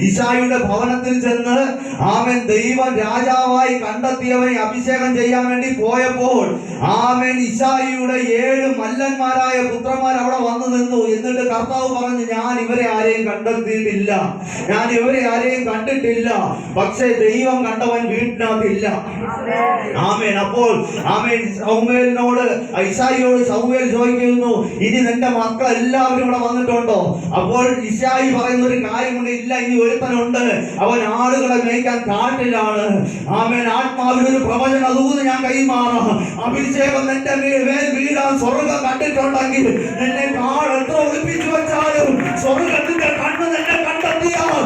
ഇശായിയുടെ ഭവനത്തിൽ ചെന്ന് ആമേൻ ദൈവം രാജാവായി കണ്ടെത്തിയവനെ അഭിഷേകം ചെയ്യാൻ വേണ്ടി പോയപ്പോൾ ആമേൻ ഇശായിയുടെ 7 മല്ലന്മാരായ പുത്രന്മാർ അവിടെ വന്നു നിന്നു. എന്നിട്ട് കർത്താവ് പറഞ്ഞു, ഞാൻ ഇവരെ ആരെയും കണ്ടെത്തിയിട്ടില്ല, ഞാൻ ഇവരെ ആരെയും കണ്ടിട്ടില്ല, പക്ഷേ ദൈവം കണ്ടവൻ വീട്ടിനകത്തില്ല. ആമേൻ. അപ്പോൾ ആമേൻ ശമൂവേലിനോട് ഇശായിയോട് ശമൂവേൽ ചോദിക്കുന്നു, ഇനി നിന്റെ മക്കൾ എല്ലാവരും ഇവിടെ വന്നിട്ടുണ്ടോ? അപ്പോൾ ഇശായി പറയുന്ന ഒരു കാര്യമുണ്ട്, ഇല്ല, ഇനി ഒരുത്തനുണ്ട്, അവൻ ആളുകളെ മേയ്ക്കാൻ കാട്ടിലാണ്. ആമേൻ. ആത്മാവിനൊരു പ്രവചന ദൂത് ഞാൻ കൈമാറാം. അഭിഷേകം നിന്റെ മേൽ വീഴാൻ സ്വർഗ്ഗം കണ്ടിട്ടുണ്ടെങ്കിൽ നിന്നെ എത്ര ഒളിപ്പിച്ചു വെച്ചാലും സ്വർഗ്ഗത്തിന്റെ കണ്ണ് നിന്നെ കണ്ടെത്തിയാൽ